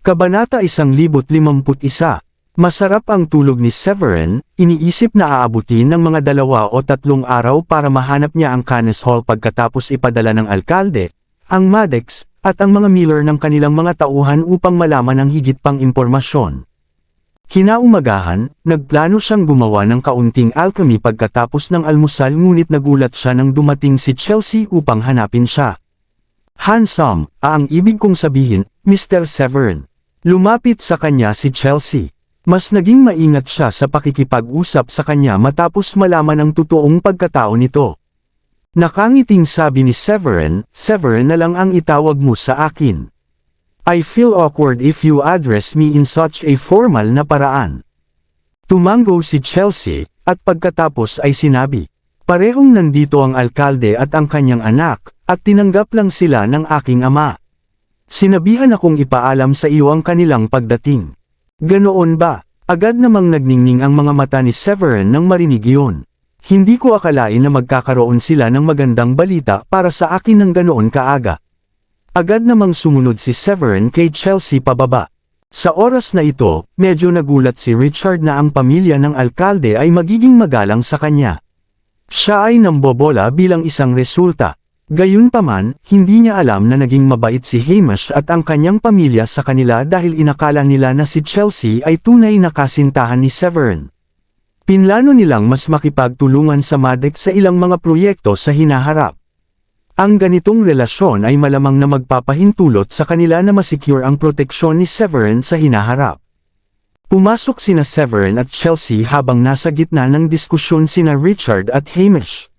Kabanata 1051. Masarap ang tulog ni Severin, iniisip na aabutin ng mga 2 o 3 araw para mahanap niya ang Cannes Hall pagkatapos ipadala ng alkalde, ang Maddox, at ang mga Miller ng kanilang mga tauhan upang malaman ang higit pang impormasyon. Kinaumagahan, nagplano siyang gumawa ng kaunting alchemy pagkatapos ng almusal ngunit nagulat siya nang dumating si Chelsea upang hanapin siya. Handsome, ang ibig kong sabihin, Mr. Severin. Lumapit sa kanya si Chelsea. Mas naging maingat siya sa pakikipag-usap sa kanya matapos malaman ang totoong pagkatao nito. Nakangiting sabi ni Severin, Severin na lang ang itawag mo sa akin. I feel awkward if you address me in such a formal na paraan. Tumango si Chelsea, at pagkatapos ay sinabi, parehong nandito ang alkalde at ang kanyang anak, at tinanggap lang sila ng aking ama. Sinabihan akong ipaalam sa iyo ang kanilang pagdating. Ganoon ba? Agad namang nagningning ang mga mata ni Severin nang marinig iyon. Hindi ko akalain na magkakaroon sila ng magandang balita para sa akin ng ganoon kaaga. Agad namang sumunod si Severin kay Chelsea pababa. Sa oras na ito, medyo nagulat si Richard na ang pamilya ng alkalde ay magiging magalang sa kanya. Siya ay nambobola bilang isang resulta. Gayunpaman, hindi niya alam na naging mabait si Hamish at ang kanyang pamilya sa kanila dahil inakala nila na si Chelsea ay tunay na kasintahan ni Severin. Pinlano nilang mas makipagtulungan sa Maddox sa ilang mga proyekto sa hinaharap. Ang ganitong relasyon ay malamang na magpapahintulot sa kanila na masecure ang proteksyon ni Severin sa hinaharap. Pumasok sina Severin at Chelsea habang nasa gitna ng diskusyon sina Richard at Hamish.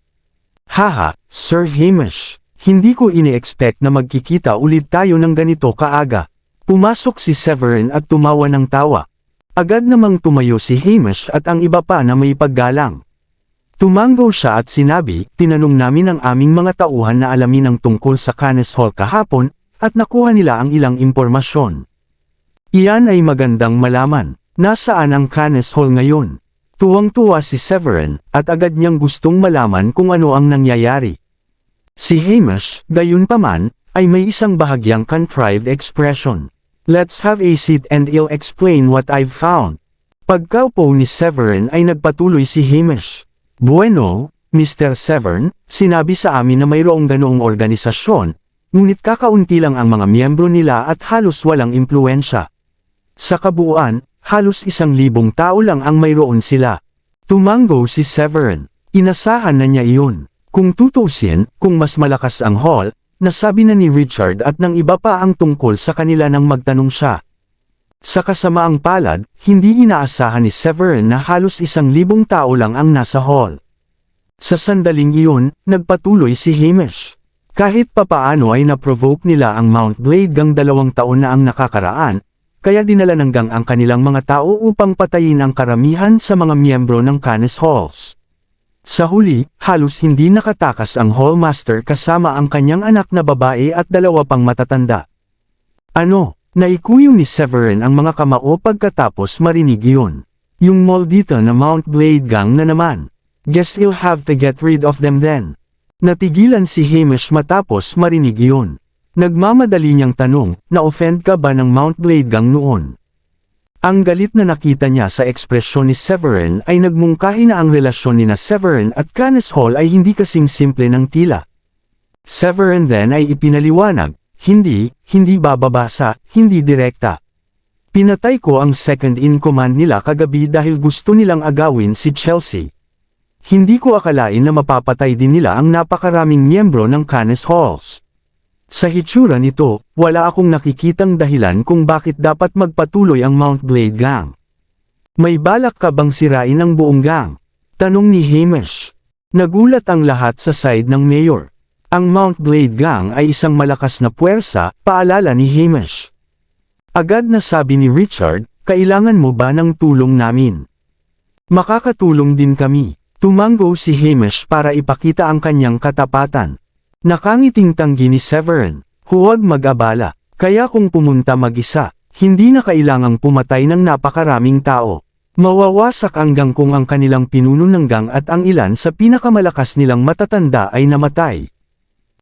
Haha, Sir Hamish, hindi ko ini-expect na magkikita ulit tayo ng ganito kaaga. Pumasok si Severin at tumawa ng tawa. Agad namang tumayo si Hamish at ang iba pa na may paggalang. Tumango siya at sinabi, tinanong namin ang aming mga tauhan na alamin ang tungkol sa Cannes Hall kahapon, at nakuha nila ang ilang impormasyon. Iyan ay magandang malaman. Nasaan ang Cannes Hall ngayon? Tuwang-tuwa si Severin, at agad niyang gustong malaman kung ano ang nangyayari. Si Hamish, gayunpaman, ay may isang bahagyang contrived expression. Let's have a seat and I'll explain what I've found. Pagkaupo ni Severin ay nagpatuloy si Hamish. Bueno, Mr. Severn, sinabi sa amin na mayroong ganoong organisasyon, ngunit kakaunti lang ang mga miyembro nila at halos walang impluensya. Sa kabuuan, halos 1,000 tao lang ang mayroon sila. Tumango si Severin. Inasahan na niya iyon. Kung tutusin, kung mas malakas ang hall, nasabi na ni Richard at ng iba pa ang tungkol sa kanila nang magtanong siya. Sa kasamaang palad, hindi inaasahan ni Severin na halos 1,000 tao lang ang nasa hall. Sa sandaling iyon, nagpatuloy si Hamish. Kahit papaano ay na-provoke nila ang Mount Blade gang 2 taon na ang nakakaraan, kaya dinala ng gang ang kanilang mga tao upang patayin ang karamihan sa mga miyembro ng Cannes Halls. Sa huli, halos hindi nakatakas ang Hallmaster kasama ang kanyang anak na babae at 2 pang matatanda. Ano? Naikuyong ni Severin ang mga kamao pagkatapos marinig iyon. Yung maldito na Mount Blade gang na naman. Guess he'll have to get rid of them then. Natigilan si Hamish matapos marinig iyon. Nagmamadali niyang tanong, na-offend ka ba ng Mount Blade gang noon? Ang galit na nakita niya sa ekspresyon ni Severin ay nagmungkahi na ang relasyon ni Severin at Cannes Hall ay hindi kasing simple ng tila. Severin then ay ipinaliwanag, hindi bababasa, hindi direkta. Pinatay ko ang second in command nila kagabi dahil gusto nilang agawin si Chelsea. Hindi ko akalain na mapapatay din nila ang napakaraming miyembro ng Cannes Halls. Sa hitsura nito, wala akong nakikitang dahilan kung bakit dapat magpatuloy ang Mount Blade gang. May balak ka bang sirain ang buong gang? Tanong ni Hamish. Nagulat ang lahat sa side ng mayor. Ang Mount Blade gang ay isang malakas na puwersa, paalala ni Hamish. Agad na sabi ni Richard, kailangan mo ba ng tulong namin? Makakatulong din kami. Tumango si Hamish para ipakita ang kanyang katapatan. Nakangiting tanggi ni Severin, huwag mag-abala, kaya kung pumunta mag-isa, hindi na kailangang pumatay ng napakaraming tao. Mawawasak ang gang kung ang kanilang pinuno ng gang at ang ilan sa pinakamalakas nilang matatanda ay namatay.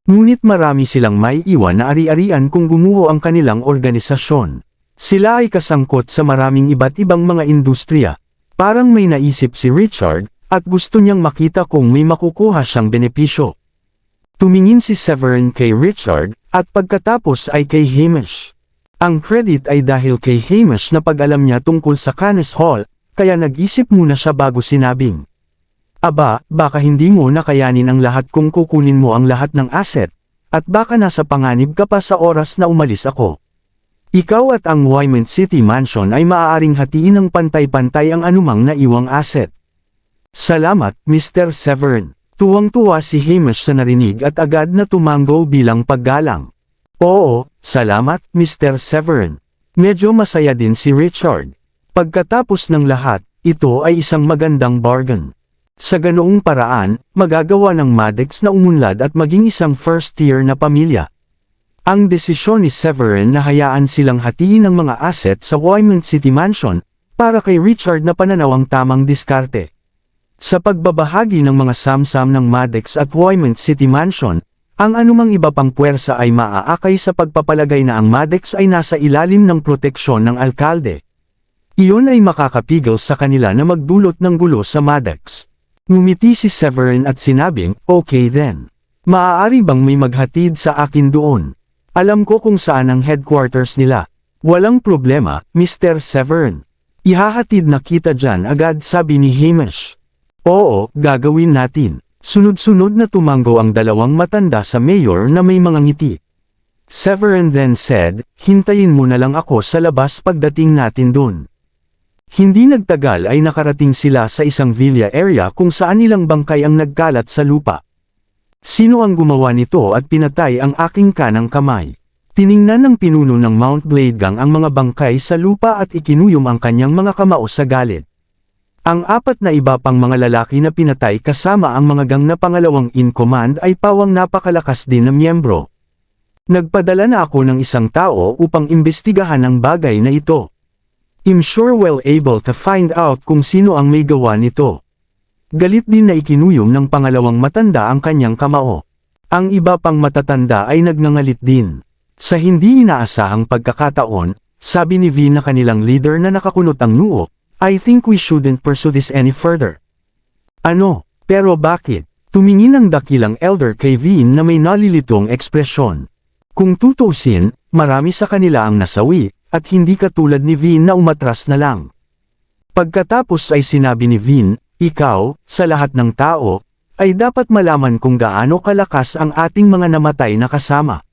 Ngunit marami silang may iwan na ari-arian kung gumuho ang kanilang organisasyon. Sila ay kasangkot sa maraming iba't ibang mga industriya. Parang may naisip si Richard, at gusto niyang makita kung may makukuha siyang benepisyo. Tumingin si Severin kay Richard, at pagkatapos ay kay Hamish. Ang credit ay dahil kay Hamish na pag-alam niya tungkol sa Cannes Hall, kaya nag-isip muna siya bago sinabing, "Aba, baka hindi mo nakayanin ang lahat kung kukunin mo ang lahat ng asset, at baka nasa panganib ka pa sa oras na umalis ako. Ikaw at ang Wymont City Mansion ay maaaring hatiin ng pantay-pantay ang anumang naiwang asset." "Salamat, Mr. Severin." Tuwang-tuwa si Hamish sa narinig at agad na tumango bilang paggalang. "Oo, salamat, Mr. Severin." Medyo masaya din si Richard. Pagkatapos ng lahat, ito ay isang magandang bargain. Sa ganoong paraan, magagawa ng Maddox na umunlad at maging isang first-tier na pamilya. Ang desisyon ni Severin na hayaan silang hatiin ang mga asset sa Wymont City Mansion, para kay Richard na pananaw ang tamang diskarte. Sa pagbabahagi ng mga samsam ng Maddox at Wymont City Mansion, ang anumang iba pang puwersa ay maaakay sa pagpapalagay na ang Maddox ay nasa ilalim ng proteksyon ng alkalde. Iyon ay makakapigil sa kanila na magdulot ng gulo sa Maddox. Ngumiti si Severin at sinabing, "Okay then. Maaari bang may maghatid sa akin doon? Alam ko kung saan ang headquarters nila." "Walang problema, Mr. Severin. Ihahatid na kita dyan agad," sabi ni Hamish. "Oo, gagawin natin." Sunod-sunod na tumango ang dalawang matanda sa mayor na may mga ngiti. Severin then said, "Hintayin mo na lang ako sa labas pagdating natin dun." Hindi nagtagal ay nakarating sila sa isang villa area kung saan ilang bangkay ang nagkalat sa lupa. "Sino ang gumawa nito at pinatay ang aking kanang kamay?" Tiningnan ng pinuno ng Mount Blade Gang ang mga bangkay sa lupa at ikinuyom ang kanyang mga kamao sa galit. Ang apat na iba pang mga lalaki na pinatay kasama ang mga gang na pangalawang in command ay pawang napakalakas din na miyembro. "Nagpadala na ako ng isang tao upang imbestigahan ang bagay na ito. I'm sure well able to find out kung sino ang may gawa nito." Galit din na ikinuyom ng pangalawang matanda ang kanyang kamao. Ang iba pang matatanda ay nagngangalit din. Sa hindi inaasahang pagkakataon, sabi ni V na kanilang leader na nakakunot ang noo, "I think we shouldn't pursue this any further." "Ano? Pero bakit?" Tumingin ang dakilang elder kay V na may nalilitong ekspresyon. Kung tutusin, marami sa kanila ang nasawi, at hindi katulad ni V na umatras na lang. Pagkatapos ay sinabi ni V, "Ikaw, sa lahat ng tao, ay dapat malaman kung gaano kalakas ang ating mga namatay na kasama.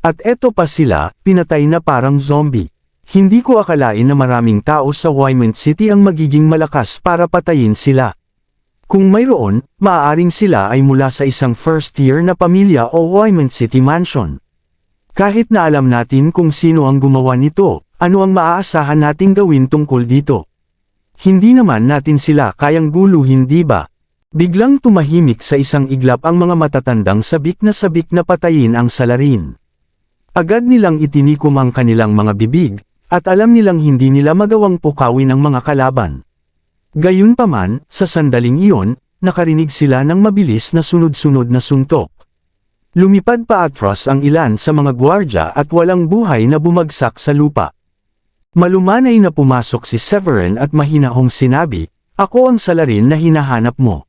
At eto pa sila, pinatay na parang zombie. Hindi ko akalain na maraming tao sa Wymont City ang magiging malakas para patayin sila. Kung mayroon, maaaring sila ay mula sa isang first-tier na pamilya o Wymont City Mansion. Kahit na alam natin kung sino ang gumawa nito, ano ang maaasahan nating gawin tungkol dito? Hindi naman natin sila kayang guluhin, di ba?" Biglang tumahimik sa isang iglap ang mga matatandang sabik na patayin ang salarin. Agad nilang itinikom ang kanilang mga bibig, at alam nilang hindi nila magawang pukawin ang mga kalaban. Gayunpaman, sa sandaling iyon, nakarinig sila ng mabilis na sunod-sunod na suntok. Lumipad pa atras ang ilan sa mga gwardya at walang buhay na bumagsak sa lupa. Malumanay na pumasok si Severin at mahinahong sinabi, "Ako ang salarin na hinahanap mo.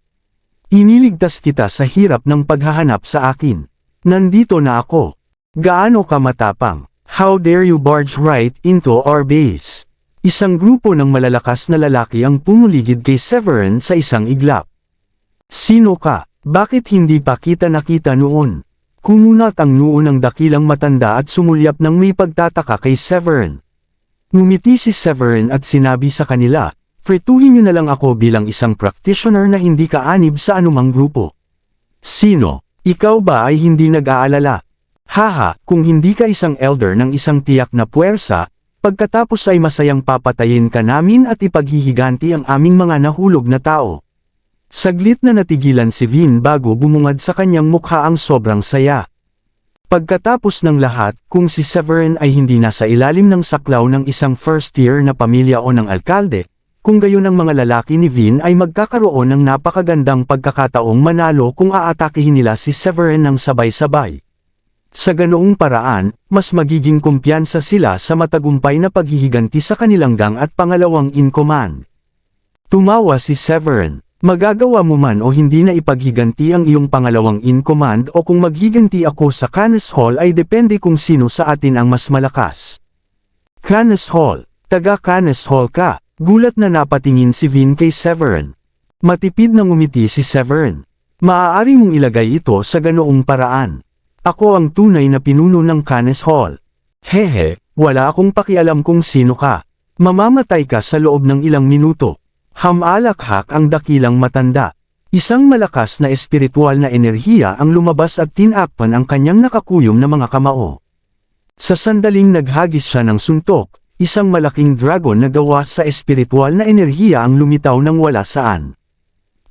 Iniligtas kita sa hirap ng paghahanap sa akin. Nandito na ako. Gaano ka matapang? How dare you barge right into our base?" Isang grupo ng malalakas na lalaki ang pumuligid kay Severin sa isang iglap. "Sino ka? Bakit hindi pa kita nakita noon?" Kumunat ang noo ng dakilang matanda at sumulyap ng may pagtataka kay Severin. Ngumiti si Severin at sinabi sa kanila, "Tretuhin niyo na lang ako bilang isang practitioner na hindi kaanib sa anumang grupo." "Sino? Ikaw ba ay hindi nag-aalala? Haha, kung hindi ka isang elder ng isang tiyak na puwersa, pagkatapos ay masayang papatayin ka namin at ipaghihiganti ang aming mga nahulog na tao." Saglit na natigilan si Vin bago bumungad sa kanyang mukha ang sobrang saya. Pagkatapos ng lahat, kung si Severin ay hindi nasa ilalim ng saklaw ng isang first-tier na pamilya o ng alkalde, kung gayon ang mga lalaki ni Vin ay magkakaroon ng napakagandang pagkakataong manalo kung aatakihin nila si Severin ng sabay-sabay. Sa ganoong paraan, mas magiging kumpiyansa sila sa matagumpay na paghihiganti sa kanilang gang at pangalawang in command. Tumawa si Severin. Magagawa mo man o hindi na ipaghiganti ang iyong pangalawang in command o kung maghiganti ako sa Canes Hall ay depende kung sino sa atin ang mas malakas. Canes Hall. Taga Canes Hall ka. Gulat na napatingin si Vin kay Severin. Matipid na ngumiti si Severin. Maaari mong ilagay ito sa ganoong paraan. Ako ang tunay na pinuno ng Canes Hall. Hehe, wala akong pakialam kung sino ka. Mamamatay ka sa loob ng ilang minuto. Hamalakhak ang dakilang matanda. Isang malakas na espiritual na enerhiya ang lumabas at tinakpan ang kanyang nakakuyom na mga kamao. Sa sandaling naghagis siya ng suntok, isang malaking dragon na gawa sa espiritual na enerhiya ang lumitaw ng wala saan.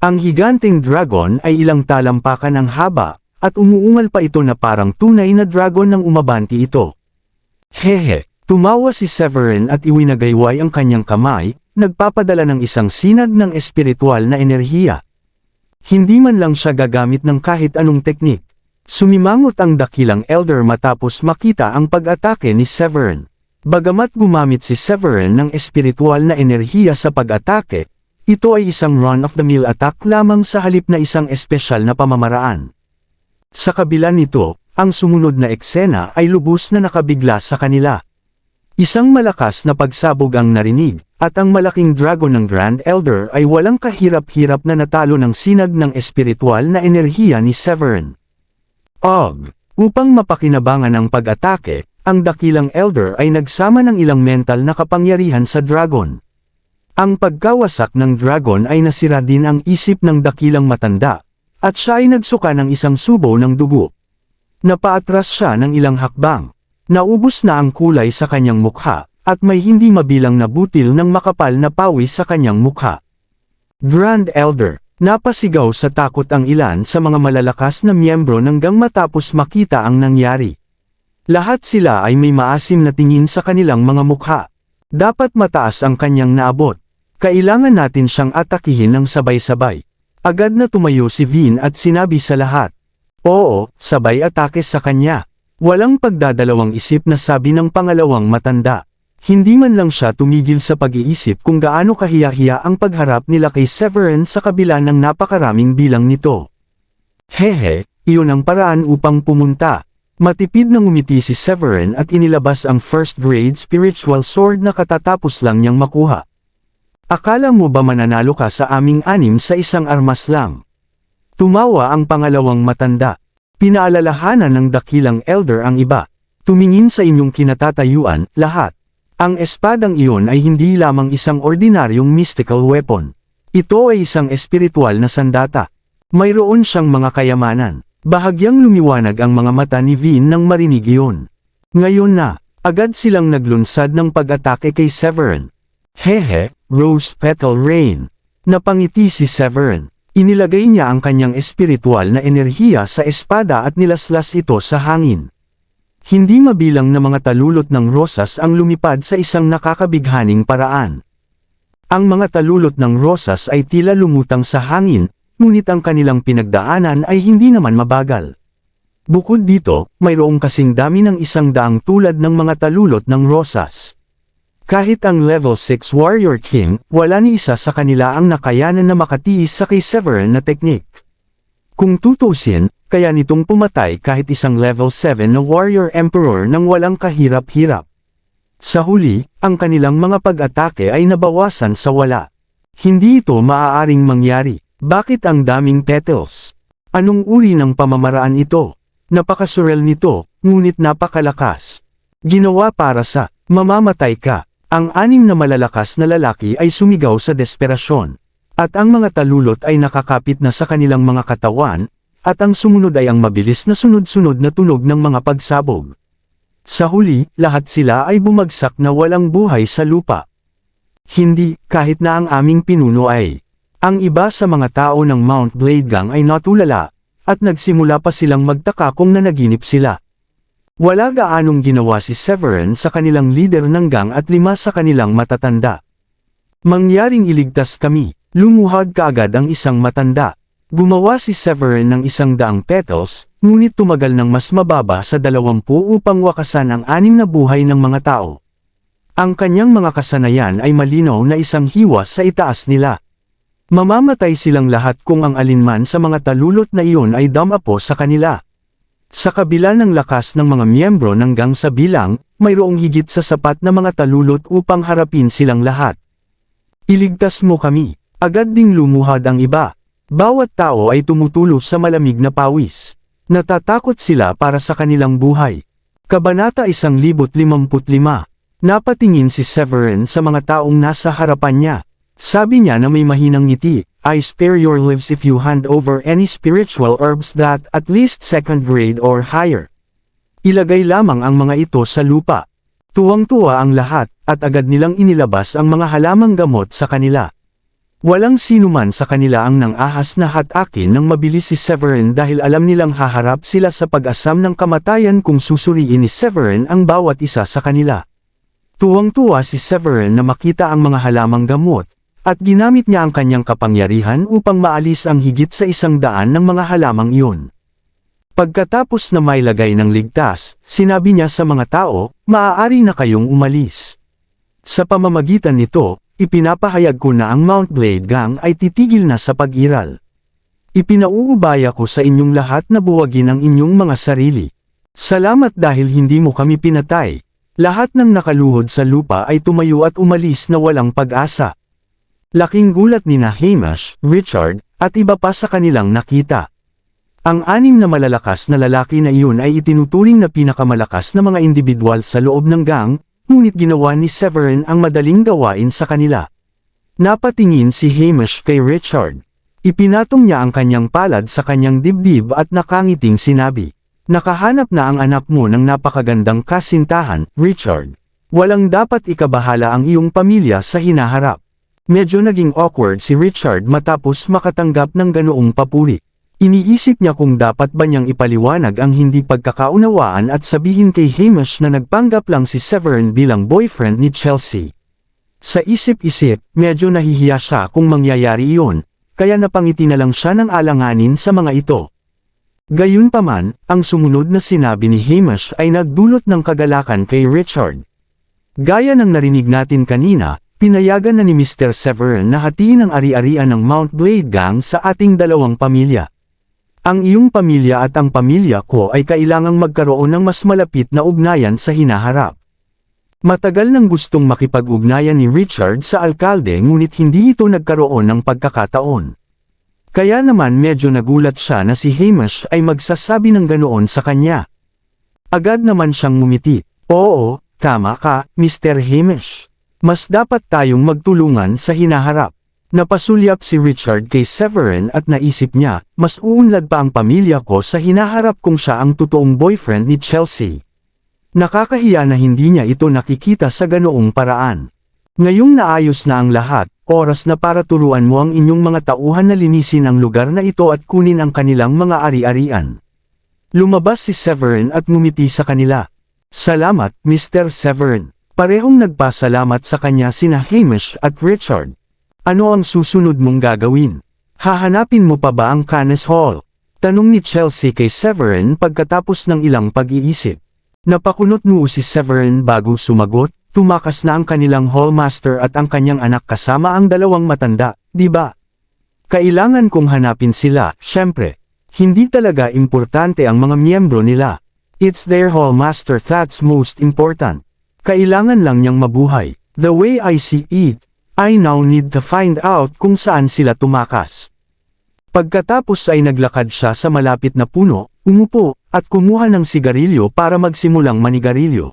Ang higanting dragon ay ilang talampakan ang haba, at umuungal pa ito na parang tunay na dragon nang umabanti ito. Hehe, tumawa si Severin at iwinagayway ang kanyang kamay, nagpapadala ng isang sinag ng espiritual na enerhiya. Hindi man lang siya gagamit ng kahit anong teknik. Sumimangot ang dakilang elder matapos makita ang pag-atake ni Severin. Bagamat gumamit si Severin ng espiritual na enerhiya sa pag-atake, ito ay isang run-of-the-mill attack lamang sa halip na isang espesyal na pamamaraan. Sa kabila nito, ang sumunod na eksena ay lubos na nakabigla sa kanila. Isang malakas na pagsabog ang narinig, at ang malaking dragon ng Grand Elder ay walang kahirap-hirap na natalo ng sinag ng espiritual na enerhiya ni Severin. Upang mapakinabangan ang pag-atake, ang dakilang Elder ay nagsama ng ilang mental na kapangyarihan sa dragon. Ang pagkawasak ng dragon ay nasira din ang isip ng dakilang matanda, at siya ay nagsuka ng isang subo ng dugo. Napaatras siya ng ilang hakbang. Naubos na ang kulay sa kanyang mukha, at may hindi mabilang na butil ng makapal na pawis sa kanyang mukha. Grand Elder, napasigaw sa takot ang ilan sa mga malalakas na miyembro ng gang matapos makita ang nangyari. Lahat sila ay may maasim na tingin sa kanilang mga mukha. Dapat mataas ang kanyang naabot. Kailangan natin siyang atakihin ng sabay-sabay. Agad na tumayo si Vin at sinabi sa lahat. Oo, sabay atake sa kanya. Walang pagdadalawang isip na sabi ng pangalawang matanda. Hindi man lang siya tumigil sa pag-iisip kung gaano kahiya-hiya ang pagharap nila kay Severin sa kabila ng napakaraming bilang nito. Hehe, iyon ang paraan upang pumunta. Matipid na ngumiti si Severin at inilabas ang first grade spiritual sword na katatapos lang niyang makuha. Akala mo ba mananalo ka sa aming anim sa isang armas lang? Tumawa ang pangalawang matanda. Pinaalalahanan ng dakilang elder ang iba. Tumingin sa inyong kinatatayuan, lahat. Ang espadang iyon ay hindi lamang isang ordinaryong mystical weapon. Ito ay isang espiritual na sandata. Mayroon siyang mga kayamanan. Bahagyang lumiwanag ang mga mata ni Vin nang marinig iyon. Ngayon na, agad silang naglunsad ng pag-atake kay Severin. Hehe, Rose Petal Rain. Napangiti si Severin. Inilagay niya ang kanyang espiritual na enerhiya sa espada at nilaslas ito sa hangin. Hindi mabilang na mga talulot ng rosas ang lumipad sa isang nakakabighaning paraan. Ang mga talulot ng rosas ay tila lumutang sa hangin, ngunit ang kanilang pinagdaanan ay hindi naman mabagal. Bukod dito, mayroong kasing dami ng 100 tulad ng mga talulot ng rosas. Kahit ang level 6 Warrior King, wala ni isa sa kanila ang nakayanan na makatiis sa kay Severin na teknik. Kung tutusin, kaya nitong pumatay kahit isang level 7 na Warrior Emperor nang walang kahirap-hirap. Sa huli, ang kanilang mga pag-atake ay nabawasan sa wala. Hindi ito maaaring mangyari. Bakit ang daming petals? Anong uri ng pamamaraan ito? Napakasurel nito, ngunit napakalakas. Ginawa para sa mamamatay ka. Ang 6 na malalakas na lalaki ay sumigaw sa desperasyon. At ang mga talulot ay nakakapit na sa kanilang mga katawan, at ang sumunod ay ang mabilis na sunod-sunod na tunog ng mga pagsabog. Sa huli, lahat sila ay bumagsak na walang buhay sa lupa. Hindi, kahit na ang aming pinuno ay. Ang iba sa mga tao ng Mount Blade Gang ay natulala, at nagsimula pa silang magtaka kung nanaginip sila. Wala gaanong ginawa si Severin sa kanilang leader ng gang at 5 sa kanilang matatanda. Mangyaring iligtas kami, lumuhad kaagad ang isang matanda. Gumawa si Severin ng 100 petals, ngunit tumagal ng mas mababa sa 20 upang wakasan ang 6 na buhay ng mga tao. Ang kanyang mga kasanayan ay malinaw na isang hiwa sa itaas nila. Mamamatay silang lahat kung ang alinman sa mga talulot na iyon ay damapo sa kanila. Sa kabila ng lakas ng mga miyembro ng gang sa bilang, mayroong higit sa sapat na mga talulot upang harapin silang lahat. Iligtas mo kami. Agad ding lumuhad ang iba. Bawat tao ay tumutulo sa malamig na pawis. Natatakot sila para sa kanilang buhay. Kabanata 1055. Napatingin si Severin sa mga taong nasa harapan niya. Sabi niya na may mahinang ngiti, "I spare your lives if you hand over any spiritual herbs that at least 2nd grade or higher." Ilagay lamang ang mga ito sa lupa. Tuwang-tuwa ang lahat, at agad nilang inilabas ang mga halamang gamot sa kanila. Walang sinuman sa kanila ang nang-ahas na hatakin ng mabilis si Severin dahil alam nilang haharap sila sa pag-asam ng kamatayan kung susuriin ni Severin ang bawat isa sa kanila. Tuwang-tuwa si Severin na makita ang mga halamang gamot, at ginamit niya ang kanyang kapangyarihan upang maalis ang higit sa 100 ng mga halamang iyon. Pagkatapos na mailagay ng ligtas, sinabi niya sa mga tao, "Maaari na kayong umalis." Sa pamamagitan nito, ipinapahayag ko na ang Mount Blade Gang ay titigil na sa pag-iral. Ipinauubaya ko sa inyong lahat na buwagin ang inyong mga sarili. Salamat dahil hindi mo kami pinatay. Lahat ng nakaluhod sa lupa ay tumayo at umalis na walang pag-asa. Laking gulat ni Hamish, Richard, at iba pa sa kanilang nakita. Ang 6 na malalakas na lalaki na iyon ay itinuturing na pinakamalakas na mga individual sa loob ng gang, ngunit ginawa ni Severin ang madaling gawain sa kanila. Napatingin si Hamish kay Richard. Ipinatong niya ang kanyang palad sa kanyang dibdib at nakangiting sinabi, "Nakahanap na ang anak mo ng napakagandang kasintahan, Richard. Walang dapat ikabahala ang iyong pamilya sa hinaharap." Medyo naging awkward si Richard matapos makatanggap ng ganoong papuri. Iniisip niya kung dapat ba niyang ipaliwanag ang hindi pagkakaunawaan at sabihin kay Hamish na nagpanggap lang si Severin bilang boyfriend ni Chelsea. Sa isip-isip, medyo nahihiya siya kung mangyayari iyon, kaya napangiti na lang siya ng alanganin sa mga ito. Gayunpaman, ang sumunod na sinabi ni Hamish ay nagdulot ng kagalakan kay Richard. Gaya ng narinig natin kanina, pinayagan na ni Mr. Severin na hatiin ang ari-arian ng Mount Blade Gang sa ating 2 pamilya. Ang iyong pamilya at ang pamilya ko ay kailangang magkaroon ng mas malapit na ugnayan sa hinaharap. Matagal nang gustong makipag-ugnayan ni Richard sa alkalde ngunit hindi ito nagkaroon ng pagkakataon. Kaya naman medyo nagulat siya na si Hamish ay magsasabi ng ganoon sa kanya. Agad naman siyang ngumiti, "Oo, tama ka, Mr. Hamish. Mas dapat tayong magtulungan sa hinaharap." Napasulyap si Richard kay Severin at naisip niya, mas uunlad pa ang pamilya ko sa hinaharap kung siya ang totoong boyfriend ni Chelsea. Nakakahiya na hindi niya ito nakikita sa ganoong paraan. Ngayong naayos na ang lahat, oras na para turuan mo ang inyong mga tauhan na linisin ang lugar na ito at kunin ang kanilang mga ari-arian. Lumabas si Severin at ngumiti sa kanila. "Salamat, Mr. Severin." Parehong nagpasalamat sa kanya sina Hamish at Richard. "Ano ang susunod mong gagawin? Hahanapin mo pa ba ang Cannes Hall?" Tanong ni Chelsea kay Severin pagkatapos ng ilang pag-iisip. Napakunot noo si Severin bago sumagot, tumakas na ang kanilang hallmaster at ang kanyang anak kasama ang 2 matanda, "Di ba? Kailangan kong hanapin sila, syempre. Hindi talaga importante ang mga miyembro nila. It's their hallmaster that's most important. Kailangan lang niyang mabuhay. The way I see it, I now need to find out kung saan sila tumakas." Pagkatapos ay naglakad siya sa malapit na puno, umupo, at kumuha ng sigarilyo para magsimulang manigarilyo.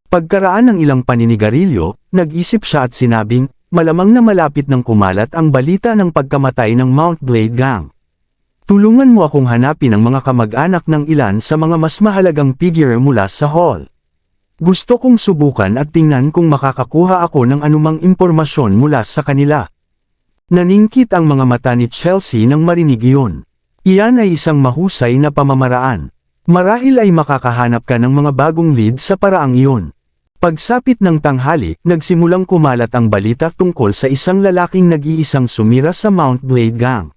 Pagkaraan ng ilang paninigarilyo, nag-isip siya at sinabing, malamang na malapit ng kumalat ang balita ng pagkamatay ng Mount Blade Gang. Tulungan mo akong hanapin ang mga kamag-anak ng ilan sa mga mas mahalagang figure mula sa hall. Gusto kong subukan at tingnan kung makakakuha ako ng anumang impormasyon mula sa kanila. Naningkit ang mga mata ni Chelsea nang marinig iyon. Iyan ay isang mahusay na pamamaraan. Marahil ay makakahanap ka ng mga bagong lead sa paraang iyon. Pagsapit ng tanghali, nagsimulang kumalat ang balita tungkol sa isang lalaking nag-iisang sumira sa Mount Blade Gang.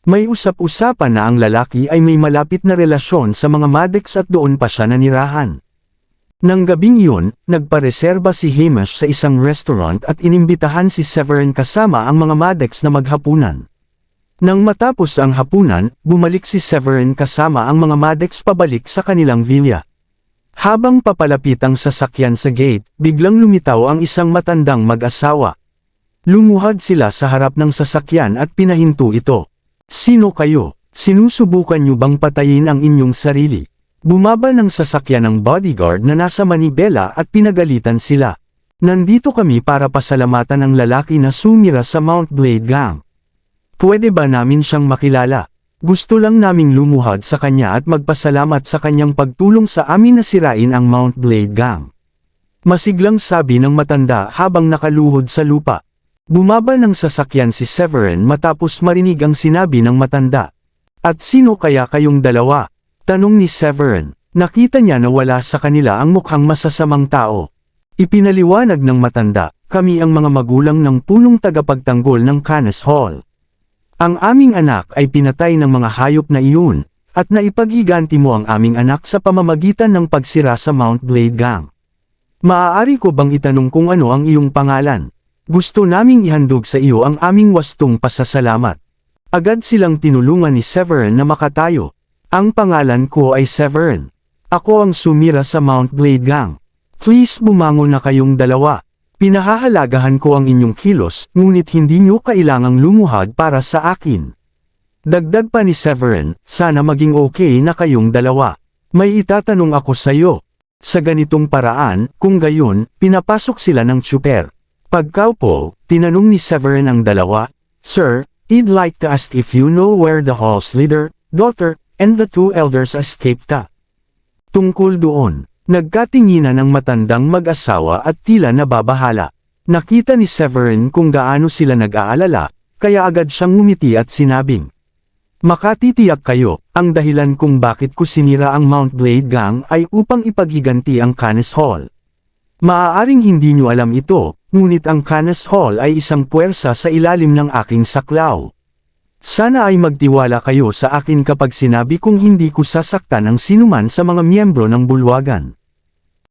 May usap-usapan na ang lalaki ay may malapit na relasyon sa mga Maddox at doon pa siya nanirahan. Nang gabing iyon, nagpareserba si Hamish sa isang restaurant at inimbitahan si Severin kasama ang mga Maddox na maghapunan. Nang matapos ang hapunan, bumalik si Severin kasama ang mga Maddox pabalik sa kanilang villa. Habang papalapit ang sasakyan sa gate, biglang lumitaw ang isang matandang mag-asawa. Lumuhad sila sa harap ng sasakyan at pinahinto ito. "Sino kayo? Sinusubukan niyo bang patayin ang inyong sarili?" Bumaba ng sasakyan ng bodyguard na nasa manibela at pinagalitan sila. "Nandito kami para pasalamatan ang lalaki na sumira sa Mount Blade Gang. Pwede ba namin siyang makilala? Gusto lang naming lumuhad sa kanya at magpasalamat sa kanyang pagtulong sa amin na sirain ang Mount Blade Gang." Masiglang sabi ng matanda habang nakaluhod sa lupa. Bumaba ng sasakyan si Severin matapos marinig ang sinabi ng matanda. "At sino kaya kayong dalawa?" Tanong ni Severin. Nakita niya na wala sa kanila ang mukhang masasamang tao. Ipinaliwanag ng matanda, "Kami ang mga magulang ng punong tagapagtanggol ng Canes Hall. Ang aming anak ay pinatay ng mga hayop na iyon, at naipaghiganti mo ang aming anak sa pamamagitan ng pagsira sa Mount Blade Gang. Maaari ko bang itanong kung ano ang iyong pangalan? Gusto naming ihandog sa iyo ang aming wastong pasasalamat." Agad silang tinulungan ni Severin na makatayo. "Ang pangalan ko ay Severin. Ako ang sumira sa Mount Blade Gang. Please bumangon na kayong dalawa. Pinahahalagahan ko ang inyong kilos, ngunit hindi niyo kailangang lumuhad para sa akin." Dagdag pa ni Severin, "Sana maging okay na kayong dalawa. May itatanong ako sa iyo." Sa ganitong paraan, kung gayon, pinapasok sila ng tsuper. Pagkaupo, tinanong ni Severin ang dalawa, "Sir, I'd like to ask if you know where the hall's leader, daughter, and the two elders escaped." Tungkol doon, nagkatinginan ang matandang mag-asawa at tila nababahala. Nakita ni Severin kung gaano sila nag-aalala, kaya agad siyang ngumiti at sinabing, "Makatitiyak kayo, ang dahilan kung bakit ko sinira ang Mount Blade Gang ay upang ipaghiganti ang Canes Hall. Maaaring hindi niyo alam ito, ngunit ang Canes Hall ay isang puwersa sa ilalim ng aking saklaw. Sana ay magtiwala kayo sa akin kapag sinabi kong hindi ko sasaktan ang sinuman sa mga miyembro ng bulwagan."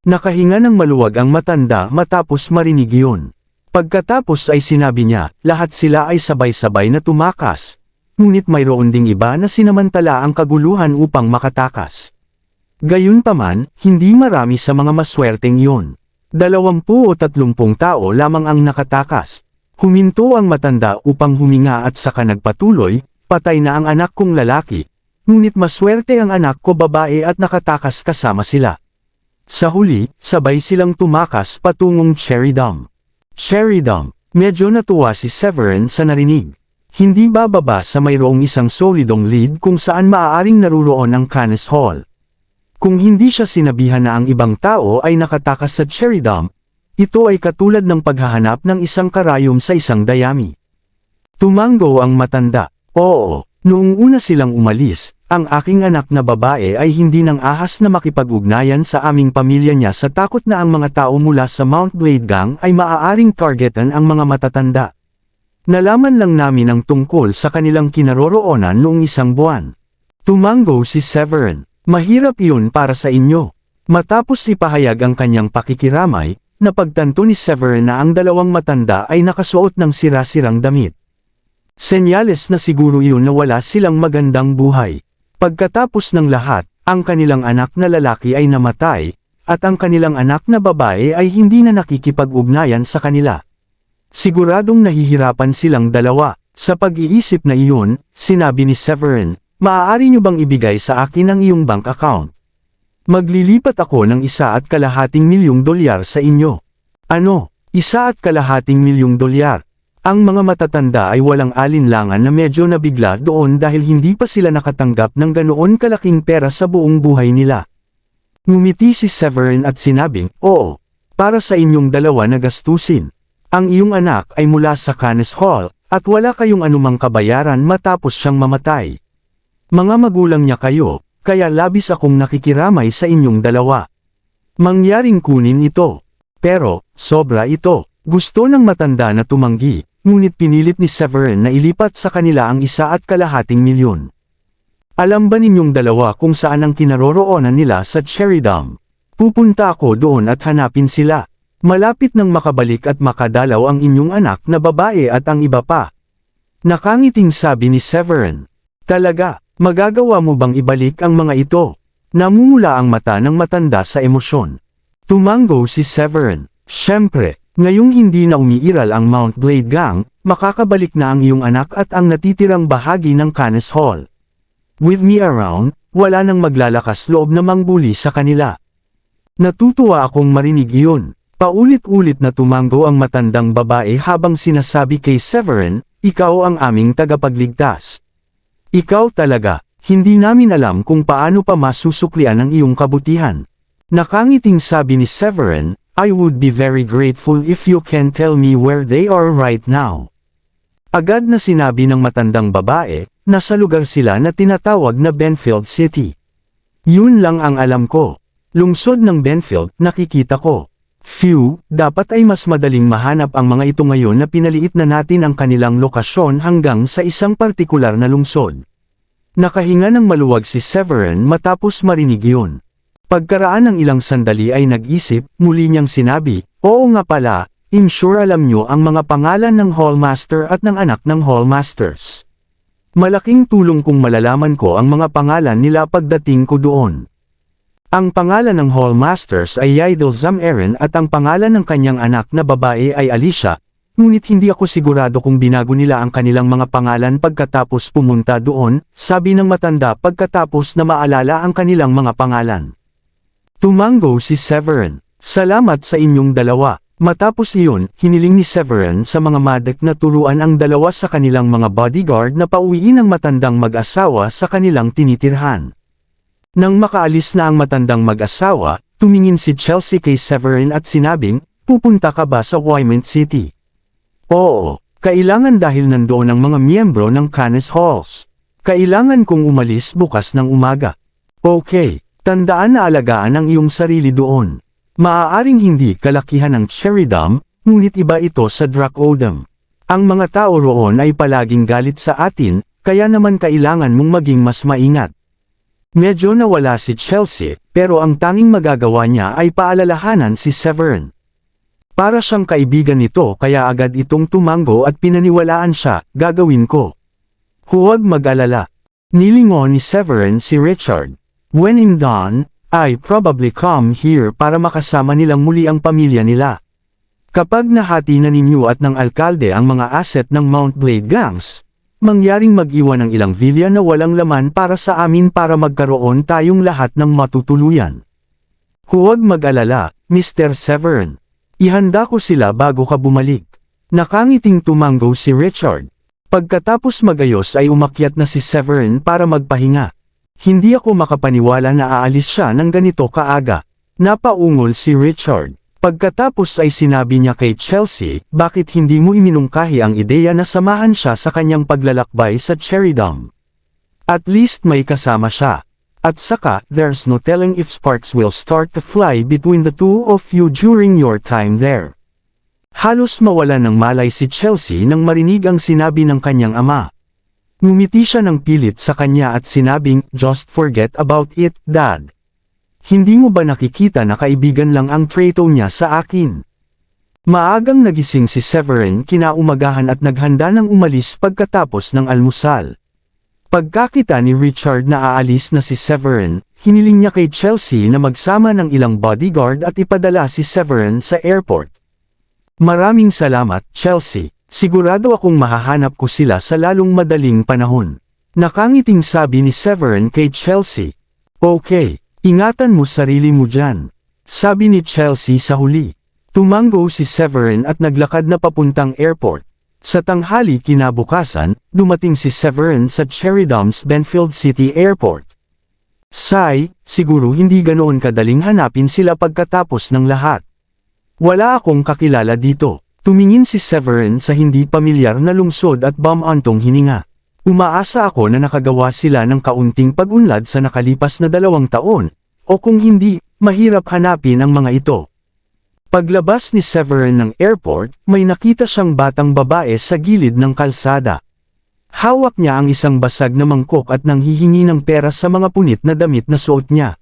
Nakahinga ng maluwag ang matanda matapos marinig iyon. Pagkatapos ay sinabi niya, lahat sila ay sabay-sabay na tumakas. Ngunit mayroon ding iba na sinamantala ang kaguluhan upang makatakas. Gayunpaman, hindi marami sa mga maswerteng iyon. 20 o 30 tao lamang ang nakatakas. Huminto ang matanda upang huminga at saka nagpatuloy, "Patay na ang anak kong lalaki. Ngunit maswerte ang anak ko babae at nakatakas kasama sila." Sa huli, sabay silang tumakas patungong Cherry Dam. Cherry Dam, medyo natuwa si Severin sa narinig. Hindi bababa sa mayroong isang solidong lead kung saan maaaring naruroon ang Canes Hall. Kung hindi siya sinabihan na ang ibang tao ay nakatakas sa Cherry Dam, ito ay katulad ng paghahanap ng isang karayom sa isang dayami. Tumango ang matanda, "Oo, noong una silang umalis, ang aking anak na babae ay hindi nang ahas na makipag-ugnayan sa aming pamilya niya sa takot na ang mga tao mula sa Mount Blade Gang ay maaaring targetan ang mga matatanda. Nalaman lang namin ang tungkol sa kanilang kinaroroonan noong isang buwan." Tumango si Severin, "Mahirap iyon para sa inyo." Matapos ipahayag ang kanyang pakikiramay, napagtanto ni Severin na ang dalawang matanda ay nakasuot ng sira-sirang damit. Senyales na siguro iyon na wala silang magandang buhay. Pagkatapos ng lahat, ang kanilang anak na lalaki ay namatay, at ang kanilang anak na babae ay hindi na nakikipag-ugnayan sa kanila. Siguradong nahihirapan silang dalawa. Sa pag-iisip na iyon, sinabi ni Severin, "Maaari niyo bang ibigay sa akin ang iyong bank account? Maglilipat ako ng $1.2 milyong sa inyo." "Ano? $1.2 milyong? Ang mga matatanda ay walang alinlangan na medyo nabigla doon dahil hindi pa sila nakatanggap ng ganoon kalaking pera sa buong buhay nila. Ngumiti si Severin at sinabing, "Oo, para sa inyong dalawa na gastusin. Ang iyong anak ay mula sa Canes Hall, at wala kayong anumang kabayaran matapos siyang mamatay. Mga magulang niya kayo, kaya labis akong nakikiramay sa inyong dalawa. Mangyaring kunin ito. Pero, sobra ito." Gusto ng matanda na tumanggi, ngunit pinilit ni Severin na ilipat sa kanila ang 1.2 milyon. Alam ba ninyong dalawa kung saan ang kinaroroonan nila sa Cherry Dam? Pupunta ako doon at hanapin sila. Malapit nang makabalik at makadalaw ang inyong anak na babae at ang iba pa. Nakangiting sabi ni Severin. Talaga, magagawa mo bang ibalik ang mga ito? Namumula ang mata ng matanda sa emosyon. Tumango si Severin. Siyempre, ngayong hindi na umiiral ang Mount Blade Gang, makakabalik na ang iyong anak at ang natitirang bahagi ng Canes Hall. With me around, wala nang maglalakas loob na mangbuli sa kanila. Natutuwa akong marinig iyon. Paulit-ulit na tumango ang matandang babae habang sinasabi kay Severin, ikaw ang aming tagapagligtas. Ikaw talaga, hindi namin alam kung paano pa masusuklian ang iyong kabutihan. Nakangiting sabi ni Severin, I would be very grateful if you can tell me where they are right now. Agad na sinabi ng matandang babae, nasa lugar sila na tinatawag na Benfield City. Yun lang ang alam ko. Lungsod ng Benfield, nakikita ko. Phew, dapat ay mas madaling mahanap ang mga ito ngayon na pinaliit na natin ang kanilang lokasyon hanggang sa isang partikular na lungsod. Nakahinga ng maluwag si Severin matapos marinig yun. Pagkaraan ng ilang sandali ay nag-isip, muli niyang sinabi, oo nga pala, I'm sure alam niyo ang mga pangalan ng Hallmaster at ng anak ng Hallmasters. Malaking tulong kung malalaman ko ang mga pangalan nila pagdating ko doon. Ang pangalan ng Hallmasters ay Yaidel Zameren at ang pangalan ng kanyang anak na babae ay Alicia, ngunit hindi ako sigurado kung binago nila ang kanilang mga pangalan pagkatapos pumunta doon, sabi ng matanda pagkatapos na maalala ang kanilang mga pangalan. Tumango si Severin. Salamat sa inyong dalawa. Matapos iyon, hiniling ni Severin sa mga madek na turuan ang dalawa sa kanilang mga bodyguard na pauwiin ang matandang mag-asawa sa kanilang tinitirhan. Nang makaalis na ang matandang mag-asawa, tumingin si Chelsea kay Severin at sinabing, pupunta ka ba sa Wymont City? Oo, kailangan dahil nandoon ang mga miyembro ng Canes Halls. Kailangan kong umalis bukas ng umaga. Okay, tandaan na alagaan ang iyong sarili doon. Maaaring hindi kalakihan ng Cherry Dam, ngunit iba ito sa Dracodam. Ang mga tao roon ay palaging galit sa atin, kaya naman kailangan mong maging mas maingat. Medyo nawala si Chelsea, pero ang tanging magagawa niya ay paalalahanan si Severin. Para siyang kaibigan nito kaya agad itong tumango at pinaniwalaan siya, gagawin ko. Huwag mag-alala. Nilingon ni Severin si Richard. When I'm done, I probably come here para makasama nilang muli ang pamilya nila. Kapag nahati na ninyo at ng alkalde ang mga asset ng Mount Blade Gangs, mangyaring mag-iwan ng ilang villa na walang laman para sa amin para magkaroon tayong lahat ng matutuluyan. Huwag mag-alala, Mr. Severin. Ihanda ko sila bago ka bumalik. Nakangiting tumango si Richard. Pagkatapos magayos ay umakyat na si Severin para magpahinga. Hindi ako makapaniwala na aalis siya ng ganito kaaga. Napaungol si Richard. Pagkatapos ay sinabi niya kay Chelsea, bakit hindi mo iminungkahi ang ideya na samahan siya sa kanyang paglalakbay sa Cherry Dam? At least may kasama siya. At saka, there's no telling if sparks will start to fly between the two of you during your time there. Halos mawala ng malay si Chelsea nang marinig ang sinabi ng kanyang ama. Ngumiti siya ng pilit sa kanya at sinabing, just forget about it, Dad. Hindi mo ba nakikita na kaibigan lang ang trato niya sa akin? Maagang nagising si Severin kinaumagahan at naghanda ng umalis pagkatapos ng almusal. Pagkakita ni Richard na aalis na si Severin, hiniling niya kay Chelsea na magsama ng ilang bodyguard at ipadala si Severin sa airport. Maraming salamat, Chelsea. Sigurado akong mahahanap ko sila sa lalong madaling panahon. Nakangiting sabi ni Severin kay Chelsea. Okay. Ingatan mo sarili mo dyan. Sabi ni Chelsea sa huli. Tumango si Severin at naglakad na papuntang airport. Sa tanghali kinabukasan, dumating si Severin sa Cherry Dam's Benfield City Airport. Siguro hindi ganoon kadaling hanapin sila pagkatapos ng lahat. Wala akong kakilala dito. Tumingin si Severin sa hindi pamilyar na lungsod at bumantong hininga. Umaasa ako na nakagawa sila ng kaunting pag-unlad sa nakalipas na 2 taon, o kung hindi, mahirap hanapin ang mga ito. Paglabas ni Severin ng airport, may nakita siyang batang babae sa gilid ng kalsada. Hawak niya ang isang basag na mangkok at nanghihingi ng pera sa mga punit na damit na suot niya.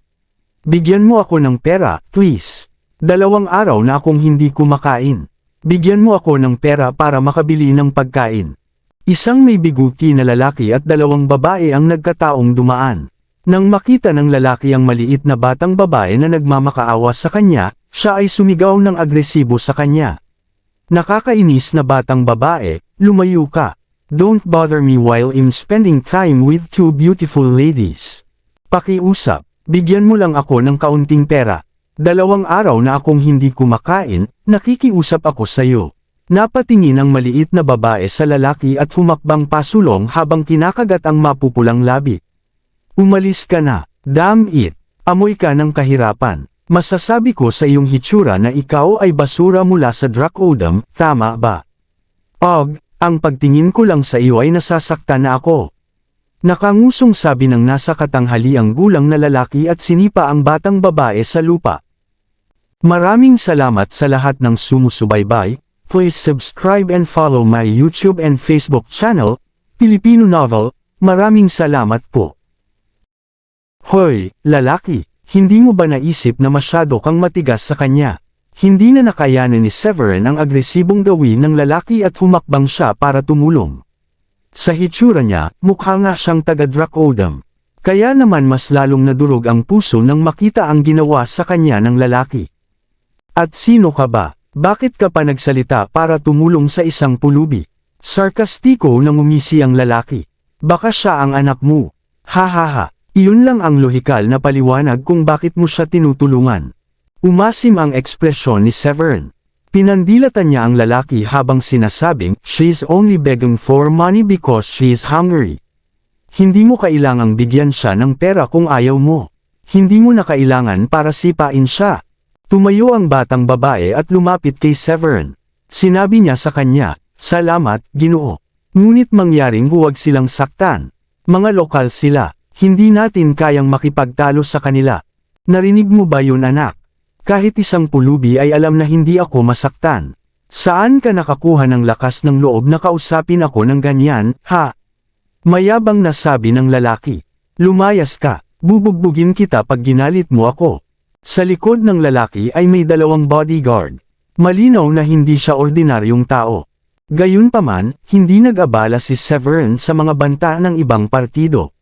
Bigyan mo ako ng pera, please. 2 araw na akong hindi kumakain. Bigyan mo ako ng pera para makabili ng pagkain. Isang may biguti na lalaki at 2 babae ang nagkataong dumaan. Nang makita ng lalaki ang maliit na batang babae na nagmamakaawa sa kanya, siya ay sumigaw ng agresibo sa kanya. Nakakainis na batang babae, lumayo ka. Don't bother me while I'm spending time with 2 beautiful ladies. Pakiusap, bigyan mo lang ako ng kaunting pera. 2 araw na akong hindi kumakain, nakikiusap ako sayo. Napatingin ang maliit na babae sa lalaki at humakbang pasulong habang kinakagat ang mapupulang labi. Umalis ka na, damn it, amoy ka ng kahirapan. Masasabi ko sa iyong hitsura na ikaw ay basura mula sa Dracodam, tama ba? Og, ang pagtingin ko lang sa iyo ay nasasaktan na ako. Nakangusong sabi ng nasa katanghaliang gulang na lalaki at sinipa ang batang babae sa lupa. Maraming salamat sa lahat ng sumusubaybay. Please subscribe and follow my YouTube and Facebook channel, Filipino Novel. Maraming salamat po. Hoy, lalaki, hindi mo ba naisip na masyado kang matigas sa kanya? Hindi na nakayanan ni Severin ang agresibong gawin ng lalaki at humakbang siya para tumulong. Sa hitsura niya, mukha nga siyang taga-Dracodam. Kaya naman mas lalong nadurog ang puso nang makita ang ginawa sa kanya ng lalaki. At sino ka ba? Bakit ka pa nagsalita para tumulong sa isang pulubi? Sarkastiko nang umisi ang lalaki. Baka siya ang anak mo. Hahaha, iyon lang ang lohikal na paliwanag kung bakit mo siya tinutulungan. Umasim ang ekspresyon ni Severin. Pinandilatan niya ang lalaki habang sinasabing, she's only begging for money because she's hungry. Hindi mo kailangang bigyan siya ng pera kung ayaw mo. Hindi mo na kailangan para sipain siya. Tumayo ang batang babae at lumapit kay Severin. Sinabi niya sa kanya, salamat, Ginoo. Ngunit mangyaring huwag silang saktan. Mga lokal sila, hindi natin kayang makipagtalo sa kanila. Narinig mo ba yun, anak? Kahit isang pulubi ay alam na hindi ako masaktan. Saan ka nakakuha ng lakas ng loob na kausapin ako ng ganyan, ha? Mayabang na sabi ng lalaki. Lumayas ka, bubugbugin kita pag ginalit mo ako. Sa likod ng lalaki ay may 2 bodyguard. Malinaw na hindi siya ordinaryong tao. Gayunpaman, hindi nag-abala si Severin sa mga banta ng ibang partido.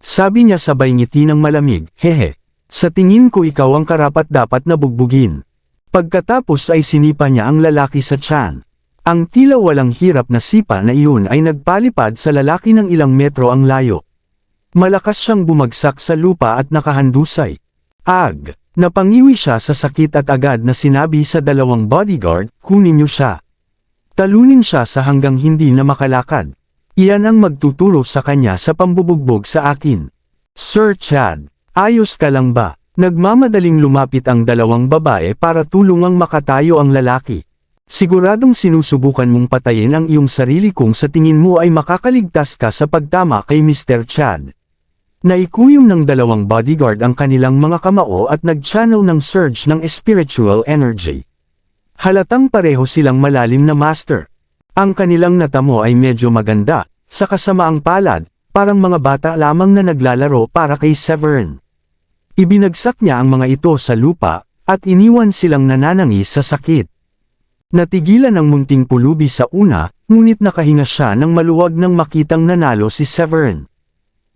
Sabi niya sabay ngiti ng malamig, hehe. Sa tingin ko ikaw ang karapat-dapat na bugbugin. Pagkatapos ay sinipa niya ang lalaki sa tiyan. Ang tila walang hirap na sipa na iyon ay nagpalipad sa lalaki ng ilang metro ang layo. Malakas siyang bumagsak sa lupa at nakahandusay. Ag! Napangiwi siya sa sakit at agad na sinabi sa 2 bodyguard, kunin niyo siya. Talunin siya sa hanggang hindi na makalakad. Iyan ang magtuturo sa kanya sa pambubugbog sa akin. Sir Chad, ayos ka lang ba? Nagmamadaling lumapit ang 2 babae para tulungang makatayo ang lalaki. Siguradong sinusubukan mong patayin ang iyong sarili kung sa tingin mo ay makakaligtas ka sa pagtama kay Mr. Chad. Naikuyom ng 2 bodyguard ang kanilang mga kamao at nag-channel ng surge ng spiritual energy. Halatang pareho silang malalim na master. Ang kanilang natamo ay medyo maganda, sa kasamaang palad, parang mga bata lamang na naglalaro para kay Severin. Ibinagsak niya ang mga ito sa lupa, at iniwan silang nananangi sa sakit. Natigilan ang munting pulubi sa una, ngunit nakahinga siya ng maluwag nang makitang nanalo si Severin.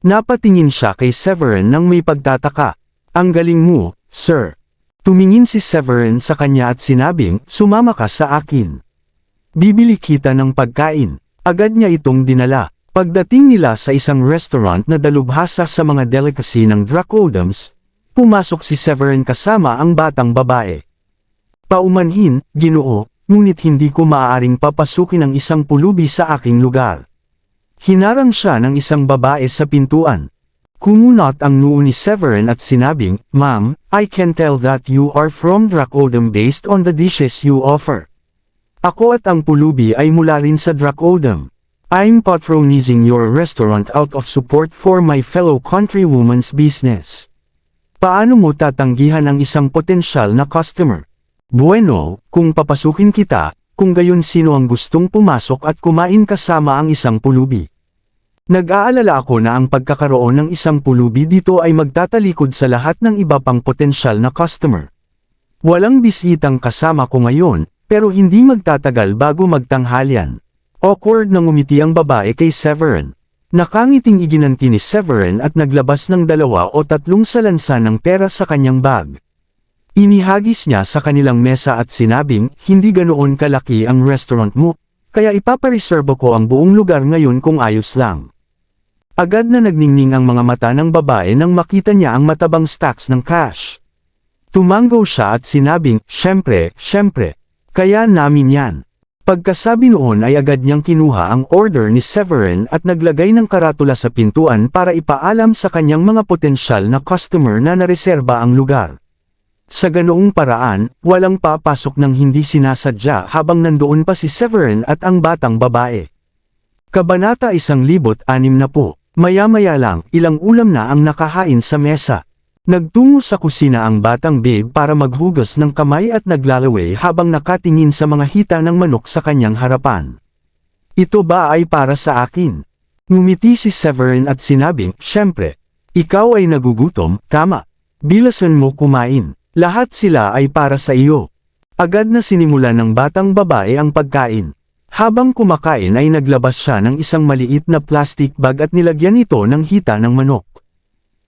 Napatingin siya kay Severin nang may pagtataka. Ang galing mo, sir. Tumingin si Severin sa kanya at sinabing, sumama ka sa akin. Bibili kita ng pagkain. Agad niya itong dinala. Pagdating nila sa isang restaurant na dalubhasa sa mga delicacy ng Dracodams, pumasok si Severin kasama ang batang babae. Paumanhin, Ginoo, ngunit hindi ko maaaring papasukin ang isang pulubi sa aking lugar. Hinarang siya ng isang babae sa pintuan. Kumunot ang noo ni Severin at sinabing, Ma'am, I can tell that you are from Dracodam based on the dishes you offer. Ako at ang pulubi ay mula rin sa Dracodam. I'm patronizing your restaurant out of support for my fellow countrywoman's business. Paano mo tatanggihan ang isang potensyal na customer? Bueno, kung papasukin kita, kung gayon sino ang gustong pumasok at kumain kasama ang isang pulubi. Nag-aalala ako na ang pagkakaroon ng isang pulubi dito ay magtatalikod sa lahat ng iba pang potensyal na customer. Walang bisitang kasama ko ngayon, pero hindi magtatagal bago magtanghalian. Awkward na ngumiti ang babae kay Severin. Nakangiting iginanti ni Severin at naglabas ng 2 o 3 salansa ng pera sa kanyang bag. Inihagis niya sa kanilang mesa at sinabing, hindi ganoon kalaki ang restaurant mo, kaya ipapareserbo ko ang buong lugar ngayon kung ayos lang. Agad na nagningning ang mga mata ng babae nang makita niya ang matabang stacks ng cash. Tumango siya at sinabing, syempre, kaya namin yan. Pagkasabi noon ay agad niyang kinuha ang order ni Severin at naglagay ng karatula sa pintuan para ipaalam sa kanyang mga potensyal na customer na nareserba ang lugar. Sa ganoong paraan, walang papasok ng hindi sinasadya habang nandoon pa si Severin at ang batang babae. Kabanata 160. Maya-maya lang, ilang ulam na ang nakahain sa mesa. Nagtungo sa kusina ang batang babe para maghugas ng kamay at naglalaway habang nakatingin sa mga hita ng manok sa kanyang harapan. Ito ba ay para sa akin? Ngumiti si Severin at sinabing, syempre. Ikaw ay nagugutom, tama. Bilasan mo kumain. Lahat sila ay para sa iyo. Agad na sinimulan ng batang babae ang pagkain. Habang kumakain ay naglabas siya ng isang maliit na plastic bag at nilagyan ito ng hita ng manok.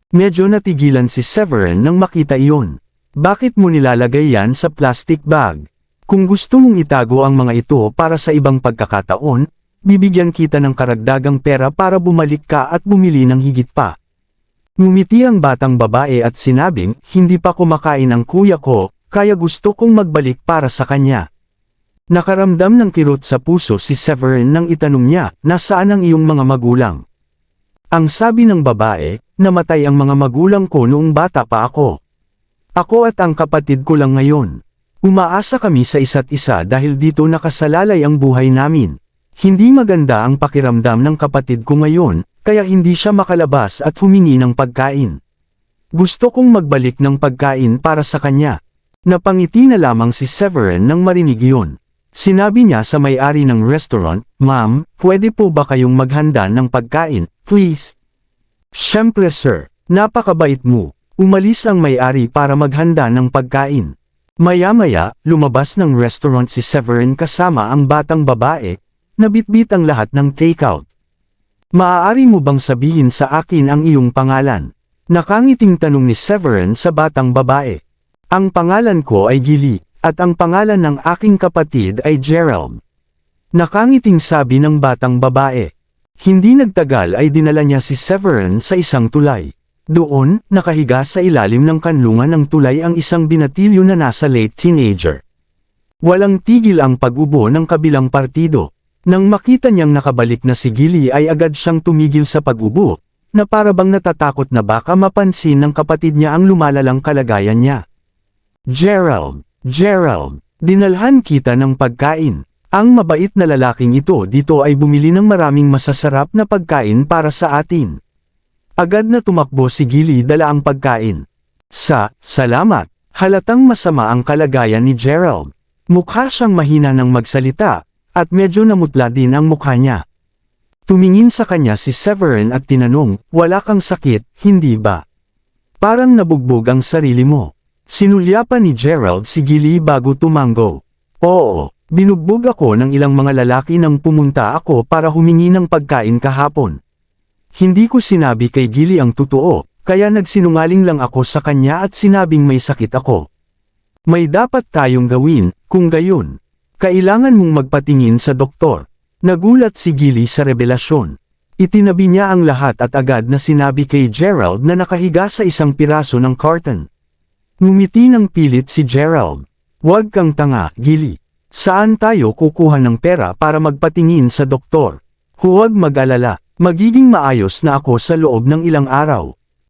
Medyo natigilan si Severin nang makita iyon. Bakit mo nilalagay yan sa plastic bag? Kung gusto mong itago ang mga ito para sa ibang pagkakataon, bibigyan kita ng karagdagang pera para bumalik ka at bumili ng higit pa. Ngumiti ang batang babae at sinabing, hindi pa kumakain ang kuya ko, kaya gusto kong magbalik para sa kanya. Nakaramdam ng kirot sa puso si Severin nang itanong niya, nasaan ang iyong mga magulang? Ang sabi ng babae, namatay ang mga magulang ko noong bata pa ako. Ako at ang kapatid ko lang ngayon. Umaasa kami sa isa't isa dahil dito nakasalalay ang buhay namin. Hindi maganda ang pakiramdam ng kapatid ko ngayon, kaya hindi siya makalabas at humingi ng pagkain. Gusto kong magbalik ng pagkain para sa kanya. Napangiti na lamang si Severin nang marinig iyon. Sinabi niya sa may-ari ng restaurant, Ma'am, pwede po ba kayong maghanda ng pagkain, please? Siyempre sir, napakabait mo. Umalis ang may-ari para maghanda ng pagkain. Maya-maya, lumabas ng restaurant si Severin kasama ang batang babae, nabitbit ang lahat ng takeout. Maaari mo bang sabihin sa akin ang iyong pangalan? Nakangiting tanong ni Severin sa batang babae. Ang pangalan ko ay Gili, at ang pangalan ng aking kapatid ay Gerald. Nakangiting sabi ng batang babae. Hindi nagtagal ay dinala niya si Severin sa isang tulay. Doon, nakahiga sa ilalim ng kanlungan ng tulay ang isang binatilyo na nasa late teenager. Walang tigil ang pag-ubo ng kabilang partido. Nang makita niyang nakabalik na si Gili ay agad siyang tumigil sa pag-ubo, na parabang natatakot na baka mapansin ng kapatid niya ang lumalalang kalagayan niya. Gerald, dinalhan kita ng pagkain. Ang mabait na lalaking ito dito ay bumili ng maraming masasarap na pagkain para sa atin. Agad na tumakbo si Gili dala ang pagkain. Salamat. Halatang masama ang kalagayan ni Gerald. Mukha siyang mahina ng magsalita, at medyo namutla din ang mukha niya. Tumingin sa kanya si Severin at tinanong, wala kang sakit, hindi ba? Parang nabugbog ang sarili mo. Sinulyapan ni Gerald si Gili bago tumango. Oo, binugbog ako ng ilang mga lalaki nang pumunta ako para humingi ng pagkain kahapon. Hindi ko sinabi kay Gili ang totoo, kaya nagsinungaling lang ako sa kanya at sinabing may sakit ako. May dapat tayong gawin, kung gayon. Kailangan mong magpatingin sa doktor. Nagulat si Gili sa revelasyon. Itinabi niya ang lahat at agad na sinabi kay Gerald na nakahiga sa isang piraso ng carton. Ngumiti ng pilit si Gerald. Huwag kang tanga, Gili. Saan tayo kukuha ng pera para magpatingin sa doktor? Huwag mag-alala, magiging maayos na ako sa loob ng ilang araw.